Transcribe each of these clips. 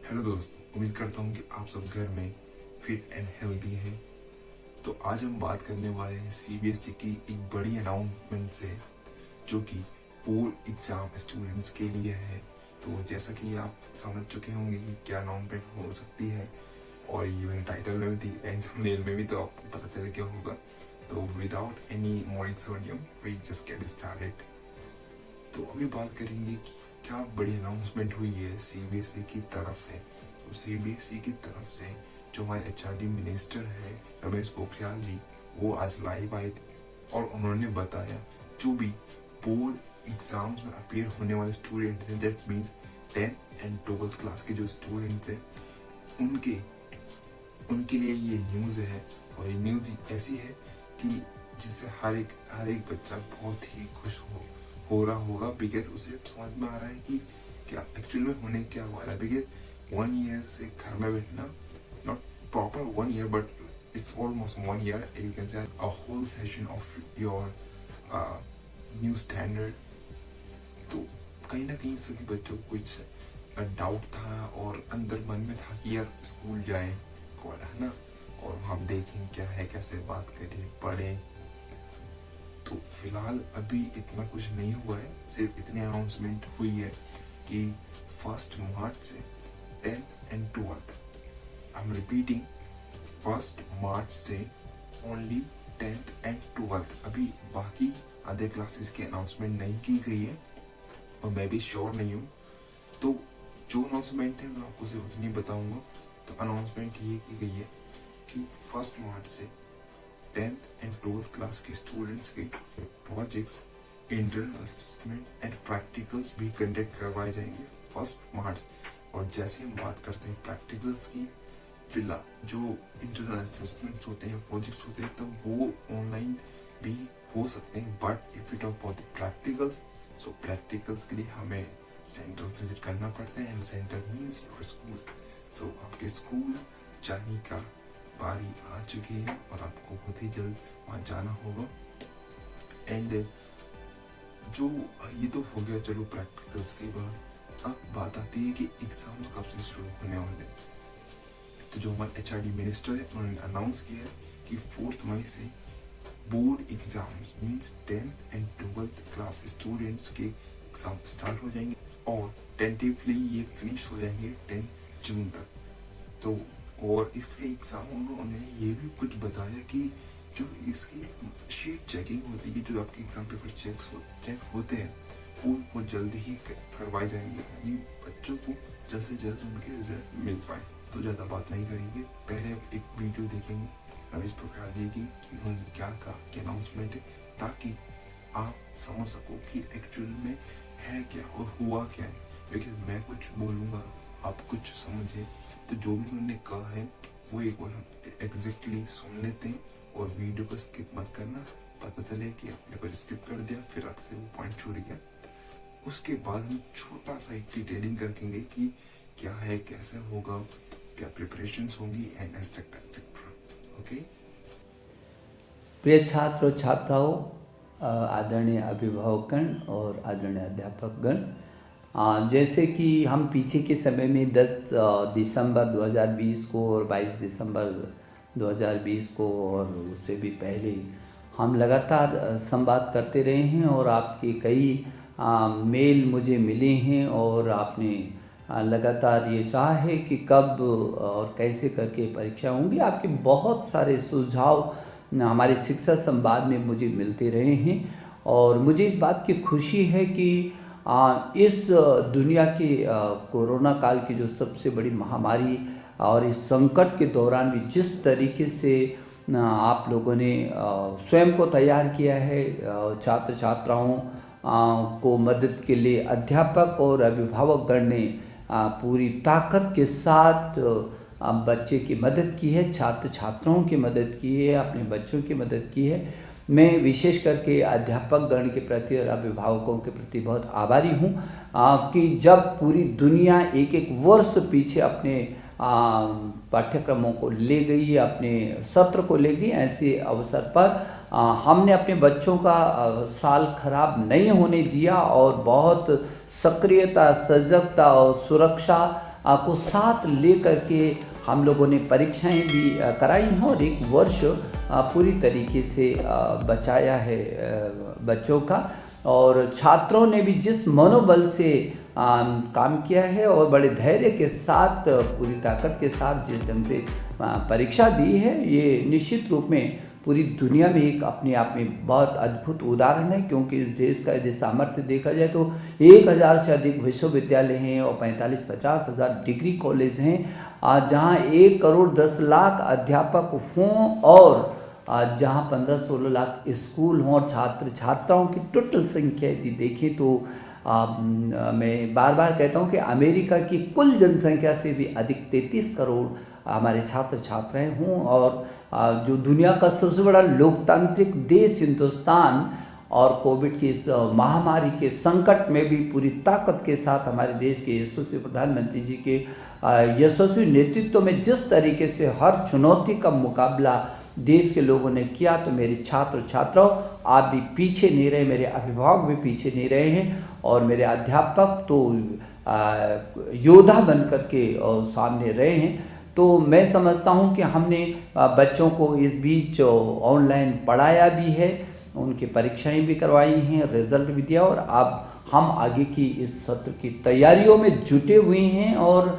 Hello दोस्तों, उम्मीद करता हूँ कि आप सब घर में फिट एंड हेल्दी हैं। तो आज हम बात करने वाले हैं सीबीएसई की एक बड़ी अनाउंसमेंट से, जो कि बोर्ड एग्जाम स्टूडेंट्स के लिए है। तो जैसा कि आप समझ चुके होंगे कि क्या अनाउंसमेंट हो सकती है, और इवन टाइटल में भी एंड थंबनेल में भी तो आपको पता चल गया होगा। तो without any more exordium we just get started. तो अभी बात करेंगे कि क्या बड़ी अनाउंसमेंट हुई है सीबीएसई की तरफ से। तो सीबीएसई की तरफ से जो हमारे एचआरडी मिनिस्टर है रमेश पोखरियाल जी, वो आज लाइव आए थे और उन्होंने बताया जो भी बोर्ड एग्जाम्स में अपेयर होने वाले स्टूडेंट हैं, that means 10th and 12th class के जो स्टूडेंट्स हैं, उनके लिए ये न्यूज़ है। और ये न्यूज़ ऐसी है कि जिससे हर एक बच्चा बहुत ही खुश हो रहा होगा, बिकॉज उसे समझ में आ रहा है कि क्या एक्चुअल में होने क्या वाला है। बिकॉज 1 ईयर से घर में बैठना, not proper 1 year but it's almost 1 year, you can say a whole session of your new standard. तो कहीं ना कहीं सभी बच्चों को कुछ डाउट था और अंदर मन में था कि यार स्कूल जाएं, है ना, और हम देखें क्या है, कैसे बात करें, पढ़ें। तो फिलहाल अभी इतना कुछ नहीं हुआ है, सिर्फ इतनी अनाउंसमेंट हुई है कि 1 मार्च से 10th and 12th, I am repeating, 1 मार्च से ओनली 10th एंड 12th। अभी बाकी अदर क्लासेस की अनाउंसमेंट नहीं की गई है और मैं भी श्योर नहीं हूँ। तो जो अनाउंसमेंट है मैं आपको सिर्फ उतनी बताऊंगा। तो अनाउंसमेंट ये की गई है कि 1 मार्च से 10th एंड 12th क्लास के स्टूडेंट्स के projects, internal assessment and practicals भी कंडक्ट करवाए जाएंगे 1 मार्च। और जैसे हम बात करते हैं प्रैक्टिकल्स की, फिलहाल जो इंटरनल असेसमेंट्स होते हैं, प्रोजेक्ट्स होते हैं, तब वो ऑनलाइन भी हो सकते हैं। But if you talk about the practicals, so practicals के लिए हमें सेंटर विजिट करना पड़ता है, and centre means your school. So आपके स्कूल जाने का बारी आ चुकी है और आपको बहुत ही जल्द वहाँ जाना होगा। एंड जो ये तो हो गया चलो प्रैक्टिकल्स के बाद। अब बात आती है कि एग्जाम्स कब से शुरू होने वाले हैं। तो जो हमारे एचआरडी मिनिस्टर है, उन्होंने अनाउंस किया है कि 4 मई से board exams means 10th and 12th class students के एग्जाम स्टार्ट हो जाएंगे और टेंटिवली ये फिनिश हो जाएंगे 10 जून तक। तो और इसके एग्जाम उन्होंने ये भी कुछ बताया कि जो इसकी शीट चेकिंग होती है, जो आपके एग्जाम पेपर चेक होते हैं, वो जल्दी ही करवाए जाएंगे ताकि बच्चों को जल्द से जल्द उनके रिजल्ट मिल पाए। तो ज़्यादा बात नहीं करेंगे, पहले एक वीडियो देखेंगे रमेश पोखरियाल जी की कि उन्होंने क्या कहा, क्या अनाउंसमेंट है, ताकि आप समझ सको कि एक्चुअल में है क्या और हुआ क्या है। लेकिन मैं कुछ बोलूँगा, आप कुछ समझे। तो जो भी उन्होंने कहा है वो एक बार एग्जैक्टली सुन लेते हैं और वीडियो को स्किप मत करना। पता चले कि आपने कुछ स्किप कर दिया, फिर आपसे वो पॉइंट छूट गया। उसके बाद हम छोटा सा एक डिटेलिंग करेंगे कि क्या है, कैसे होगा, क्या प्रिपरेशंस होंगी एंड एटसेट्रा एटसेट्रा। ओके। प्रिय छात्र और छात्राओं, आदरणीय अभिभावकगण और आदरणीय अध्यापकगण, जैसे कि हम पीछे के समय में 10 दिसंबर 2020 को और 22 दिसंबर 2020 को और उससे भी पहले हम लगातार संवाद करते रहे हैं और आपके कई मेल मुझे मिले हैं और आपने लगातार ये चाहा है कि कब और कैसे करके परीक्षा होंगी। आपके बहुत सारे सुझाव हमारे शिक्षा संवाद में मुझे मिलते रहे हैं और मुझे इस बात की खुशी है कि इस दुनिया के कोरोना काल की जो सबसे बड़ी महामारी और इस संकट के दौरान भी जिस तरीके से आप लोगों ने स्वयं को तैयार किया है, छात्र छात्राओं को मदद के लिए अध्यापक और अभिभावकगण ने पूरी ताकत के साथ बच्चे की मदद की है, छात्र छात्राओं की मदद की है, अपने बच्चों की मदद की है। मैं विशेष करके अध्यापक गण के प्रति और अभिभावकों के प्रति बहुत आभारी हूँ कि जब पूरी दुनिया एक वर्ष पीछे अपने पाठ्यक्रमों को ले गई, अपने सत्र को ले गई, ऐसे अवसर पर हमने अपने बच्चों का साल खराब नहीं होने दिया और बहुत सक्रियता, सजगता और सुरक्षा को साथ लेकर के हम लोगों ने परीक्षाएं भी कराई हैं और एक वर्ष पूरी तरीके से बचाया है बच्चों का। और छात्रों ने भी जिस मनोबल से काम किया है और बड़े धैर्य के साथ, पूरी ताकत के साथ जिस ढंग से परीक्षा दी है, ये निश्चित रूप में पूरी दुनिया में एक अपने आप में बहुत अद्भुत उदाहरण है। क्योंकि इस देश का यदि सामर्थ्य देखा जाए तो 1000 से अधिक विश्वविद्यालय हैं और 45-50 हज़ार डिग्री कॉलेज हैं, जहाँ 1 करोड़ 10 लाख अध्यापक हों और जहाँ 15-16 लाख स्कूल हों और छात्र छात्राओं की टोटल संख्या यदि देखें तो मैं बार बार कहता हूँ कि अमेरिका की कुल जनसंख्या से भी अधिक 33 करोड़ हमारे छात्र छात्राएं हों। और जो दुनिया का सबसे बड़ा लोकतांत्रिक देश हिंदुस्तान और कोविड की इस महामारी के संकट में भी पूरी ताकत के साथ हमारे देश के यशस्वी प्रधानमंत्री जी के यशस्वी नेतृत्व में जिस तरीके से हर चुनौती का मुकाबला देश के लोगों ने किया, तो मेरे छात्र छात्राओं आप भी पीछे नहीं रहे, मेरे अभिभावक भी पीछे नहीं रहे हैं और मेरे अध्यापक तो योद्धा बन करके और सामने रहे हैं। तो मैं समझता हूं कि हमने बच्चों को इस बीच ऑनलाइन पढ़ाया भी है, उनकी परीक्षाएं भी करवाई हैं, रिजल्ट भी दिया और अब हम आगे की इस सत्र की तैयारियों में जुटे हुए हैं। और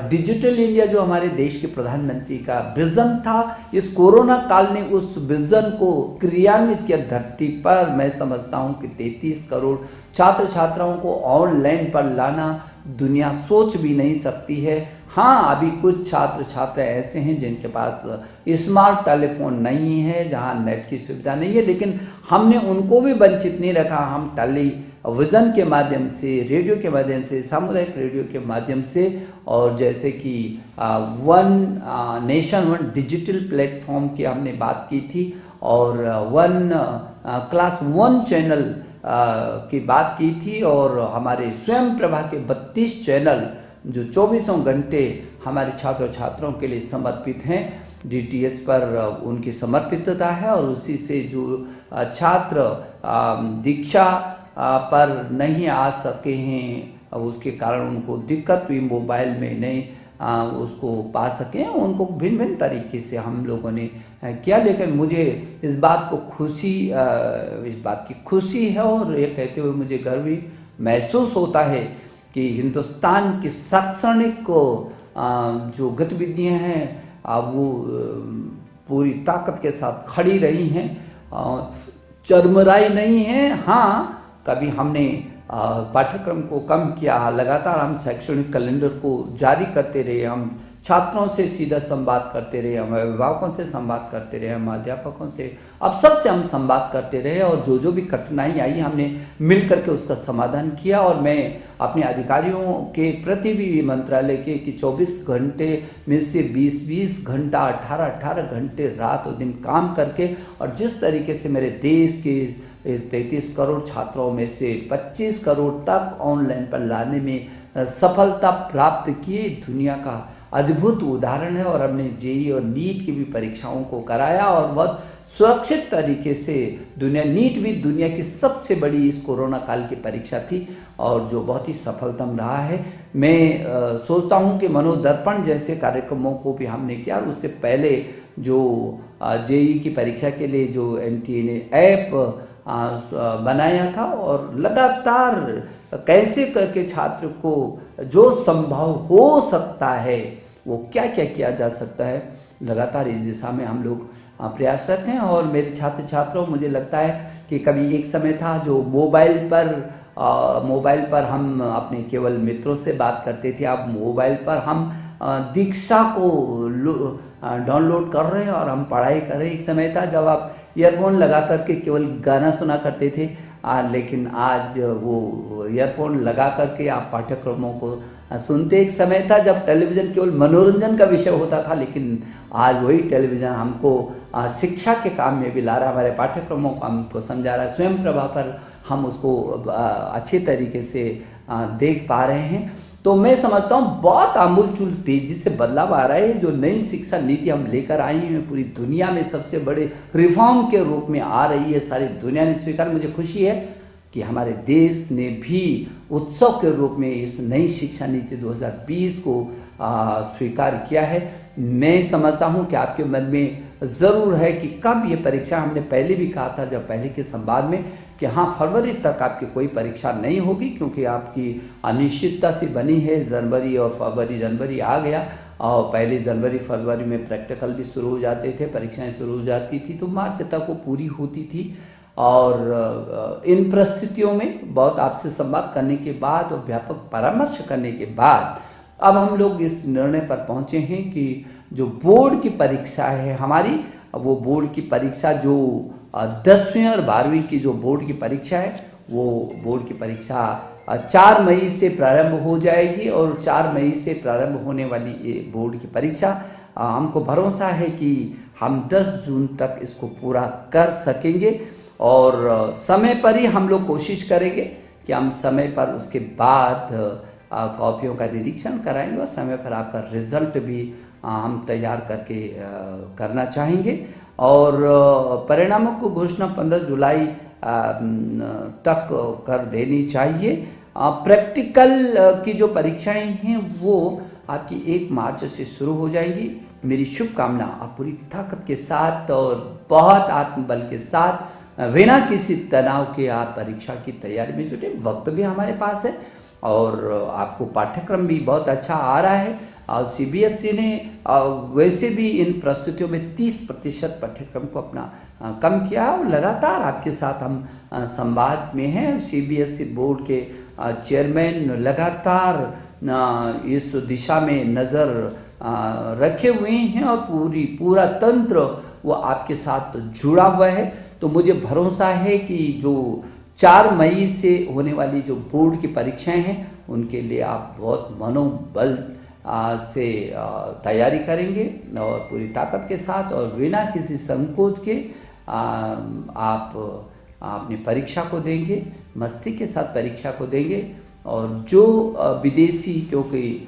डिजिटल इंडिया जो हमारे देश के प्रधानमंत्री का विजन था, इस कोरोना काल ने उस विजन को क्रियान्वित किया धरती पर। मैं समझता हूं कि 33 करोड़ छात्र छात्राओं को ऑनलाइन पर लाना दुनिया सोच भी नहीं सकती है। हाँ, अभी कुछ छात्र छात्रा ऐसे हैं जिनके पास स्मार्ट टेलीफोन नहीं है, जहाँ नेट की सुविधा नहीं है, लेकिन हमने उनको भी वंचित नहीं रखा। हम टेलीविज़न के माध्यम से, रेडियो के माध्यम से, सामुदायिक रेडियो के माध्यम से और जैसे कि one nation one digital platform की हमने बात की थी और वन क्लास 1 चैनल की बात की थी और हमारे स्वयं प्रभा के 32 चैनल जो 24 घंटे हमारे छात्र छात्राओं के लिए समर्पित हैं। DTH पर उनकी समर्पितता है और उसी से जो छात्र दीक्षा पर नहीं आ सके हैं, अब उसके कारण उनको दिक्कत हुई, मोबाइल में नहीं उसको पा सकें, उनको भिन्न भिन्न तरीके से हम लोगों ने किया। लेकिन मुझे इस बात की खुशी है और ये कहते हुए मुझे गर्व भी महसूस होता है कि हिंदुस्तान की शैक्षणिक जो गतिविधियां हैं वो पूरी ताकत के साथ खड़ी रही हैं, चरमराई नहीं है। हाँ, कभी हमने पाठ्यक्रम को कम किया, लगातार हम शैक्षणिक कैलेंडर को जारी करते रहे, हम छात्रों से सीधा संवाद करते रहे, हम अभिभावकों से संवाद करते रहे, हम अध्यापकों से, अब सबसे हम संवाद करते रहे और जो भी कठिनाई आई हमने मिल करके उसका समाधान किया। और मैं अपने अधिकारियों के प्रति भी मंत्रालय के कि 24 घंटे में से 20-20 घंटा 18-18 घंटे रात और दिन काम करके और जिस तरीके से मेरे देश के इस 33 करोड़ छात्रों में से 25 करोड़ तक ऑनलाइन पर लाने में सफलता प्राप्त की, दुनिया का अद्भुत उदाहरण है। और हमने जेईई और नीट की भी परीक्षाओं को कराया और बहुत सुरक्षित तरीके से नीट भी दुनिया की सबसे बड़ी इस कोरोना काल की परीक्षा थी और जो बहुत ही सफलतम रहा है। मैं सोचता हूं कि मनोदर्पण जैसे कार्यक्रमों को भी हमने किया और उससे पहले जो जेईई की परीक्षा के लिए जो NTA ने ऐप बनाया था और लगातार कैसे करके छात्र को जो संभव हो सकता है वो क्या क्या किया जा सकता है, लगातार इस दिशा में हम लोग प्रयासरत हैं। और मेरे छात्र छात्रों, मुझे लगता है कि कभी एक समय था जो मोबाइल पर हम अपने केवल मित्रों से बात करते थे, अब मोबाइल पर हम दीक्षा को डाउनलोड कर रहे हैं और हम पढ़ाई कर रहे हैं। एक समय था जब आप ईयरफोन लगा करके केवल गाना सुना करते थे, लेकिन आज वो ईयरफोन लगा करके आप पाठ्यक्रमों को सुनते। एक समय था जब टेलीविज़न केवल मनोरंजन का विषय होता था, लेकिन आज वही टेलीविज़न हमको शिक्षा के काम में भी ला रहा है, हमारे पाठ्यक्रमों को हमको समझा रहा है। स्वयं प्रभा पर हम उसको अच्छे तरीके से देख पा रहे हैं। तो मैं समझता हूँ बहुत आमूलचूल तेजी से बदलाव आ रहा है। जो नई शिक्षा नीति हम लेकर आए हैं पूरी दुनिया में सबसे बड़े रिफॉर्म के रूप में आ रही है, सारी दुनिया ने स्वीकार, मुझे खुशी है। कि हमारे देश ने भी उत्सव के रूप में इस नई शिक्षा नीति 2020 को स्वीकार किया है। मैं समझता हूं कि आपके मन में ज़रूर है कि कब ये परीक्षा, हमने पहले भी कहा था जब पहले के संवाद में कि हाँ फरवरी तक आपकी कोई परीक्षा नहीं होगी, क्योंकि आपकी अनिश्चितता सी बनी है। जनवरी और फरवरी, जनवरी आ गया और पहले जनवरी फरवरी में प्रैक्टिकल भी शुरू हो जाते थे, परीक्षाएं शुरू हो जाती थी, तो मार्च तक वो पूरी होती थी। और इन परिस्थितियों में बहुत आपसे संवाद करने के बाद और व्यापक परामर्श करने के बाद अब हम लोग इस निर्णय पर पहुंचे हैं कि जो बोर्ड की परीक्षा है हमारी, वो बोर्ड की परीक्षा जो 10वीं और 12वीं की जो बोर्ड की परीक्षा है, वो बोर्ड की परीक्षा 4 मई से प्रारंभ हो जाएगी। और 4 मई से प्रारंभ होने वाली ये बोर्ड की परीक्षा हमको भरोसा है कि हम 10 जून तक इसको पूरा कर सकेंगे। और समय पर ही हम लोग कोशिश करेंगे कि हम समय पर उसके बाद कॉपियों का निरीक्षण कराएंगे और समय पर आपका रिजल्ट भी हम तैयार करके करना चाहेंगे। और परिणामों को घोषणा 15 जुलाई तक कर देनी चाहिए। प्रैक्टिकल की जो परीक्षाएं हैं वो आपकी 1 मार्च से शुरू हो जाएंगी। मेरी शुभकामना, आप पूरी ताकत के साथ और बहुत आत्मबल के साथ बिना किसी तनाव के आप परीक्षा की तैयारी में जुटे। वक्त भी हमारे पास है और आपको पाठ्यक्रम भी बहुत अच्छा आ रहा है। और सीबीएसई ने वैसे भी इन प्रस्तुतियों में 30% पाठ्यक्रम को अपना कम किया और लगातार आपके साथ हम संवाद में हैं। सीबीएसई बोर्ड के चेयरमैन लगातार इस दिशा में नज़र रखे हुए हैं और पूरा तंत्र वो आपके साथ जुड़ा हुआ है। तो मुझे भरोसा है कि जो 4 मई से होने वाली जो बोर्ड की परीक्षाएं हैं उनके लिए आप बहुत मनोबल से तैयारी करेंगे और पूरी ताकत के साथ और बिना किसी संकोच के आप अपनी परीक्षा को देंगे, मस्ती के साथ परीक्षा को देंगे। और जो विदेशी, क्योंकि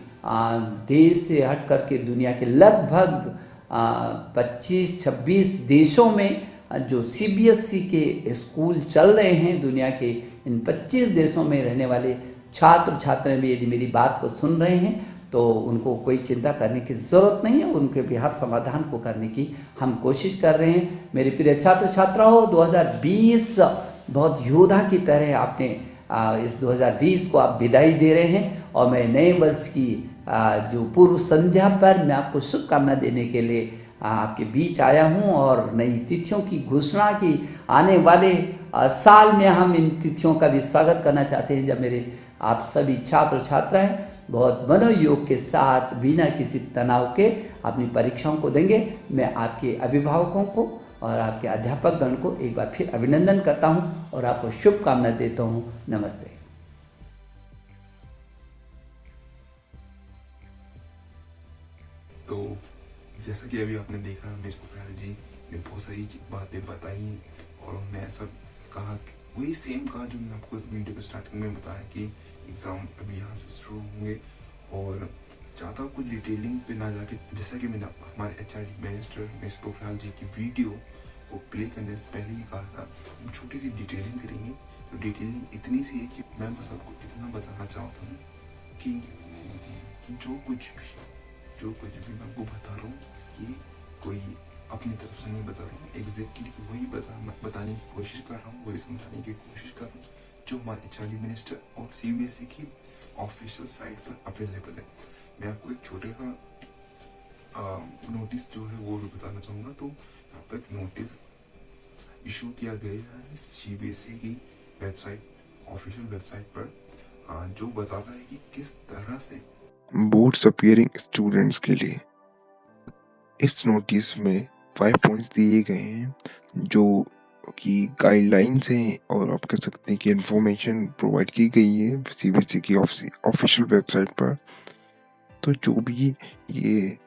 देश से हट करके दुनिया के लगभग 25-26 देशों में जो सीबीएसई के स्कूल चल रहे हैं, दुनिया के इन 25 देशों में रहने वाले छात्र छात्राएं भी यदि मेरी बात को सुन रहे हैं तो उनको कोई चिंता करने की ज़रूरत नहीं है। उनके भी हर समाधान को करने की हम कोशिश कर रहे हैं। मेरे प्रिय छात्र छात्राओं, 2020 बहुत योद्धा की तरह आपने इस 2020 को आप विदाई दे रहे हैं और मैं नए वर्ष की जो पूर्व संध्या पर मैं आपको शुभकामना देने के लिए आपके बीच आया हूं। और नई तिथियों की घोषणा की आने वाले साल में हम इन तिथियों का भी स्वागत करना चाहते हैं, जब मेरे आप सभी छात्र छात्राएं बहुत मनोयोग के साथ बिना किसी तनाव के अपनी परीक्षाओं को देंगे। मैं आपके अभिभावकों को और आपके अध्यापक गण को एक बार फिर अभिनंदन करता हूं और आपको शुभकामना देता हूं। नमस्ते। तो जैसा कि अभी आपने देखा, मिस पोखरियाल जी ने बहुत सारी बातें बताई और उन्होंने ऐसा कहा, वही सेम कहा जो मैंने आपको वीडियो के स्टार्टिंग में बताया कि एग्ज़ाम अभी यहाँ से शुरू होंगे। और ज़्यादा कुछ डिटेलिंग पे ना जाके, जैसा कि मैंने हमारे एचआरडी मिनिस्टर मिस पोखरियाल जी की वीडियो को प्ले करने से पहले ही कहा था, हम छोटी सी डिटेलिंग करेंगे। तो डिटेलिंग इतनी सी है कि मैं बस आपको इतना बताना चाहता हूँ कि जो कुछ भी मैं आपको बता रहा हूँ कि कोई अपनी तरफ से नहीं बता रहा हूँ, एग्जैक्टली वही बताने की कोशिश कर रहा हूँ, वही समझाने की कोशिश कर रहा हूँ जो हमारे एचआरडी मिनिस्टर और सीबीएसई की ऑफिशियल साइट पर अवेलेबल है। मैं आपको एक छोटे का नोटिस जो है वो भी बताना चाहूँगा। तो यहाँ पर नोटिस इशू किया गया है सीबीएसई की वेबसाइट, ऑफिशियल वेबसाइट पर, जो बताता है कि किस तरह से बोर्ड्स अपीयरिंग स्टूडेंट्स के लिए इस नोटिस में 5 पॉइंट्स दिए गए हैं जो कि गाइडलाइंस हैं और आप कह सकते हैं कि इंफॉर्मेशन प्रोवाइड की गई है सीबीएसई की ऑफिशियल वेबसाइट पर। तो जो भी ये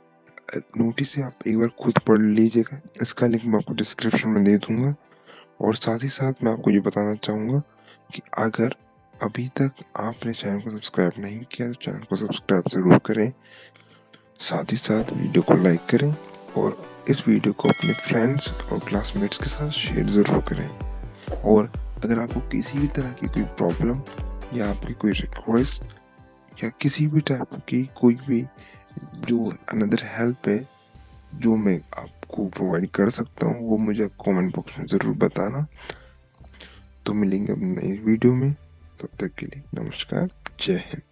नोटिस है आप एक बार खुद पढ़ लीजिएगा, इसका लिंक मैं आपको डिस्क्रिप्शन में दे दूंगा। और साथ ही साथ मैं आपको ये बताना चाहूँगा कि अगर अभी तक आपने चैनल को सब्सक्राइब नहीं किया तो चैनल को सब्सक्राइब ज़रूर करें, साथ ही साथ वीडियो को लाइक करें और इस वीडियो को अपने फ्रेंड्स और क्लासमेट्स के साथ शेयर ज़रूर करें। और अगर आपको किसी भी तरह की कोई प्रॉब्लम या आपकी कोई रिक्वेस्ट या किसी भी टाइप की कोई भी जो अनदर हेल्प है जो मैं आपको प्रोवाइड कर सकता हूँ, वो मुझे कमेंट बॉक्स में ज़रूर बताना। तो मिलेंगे अब नई वीडियो में, तब तक के लिए नमस्कार, जय हिंद।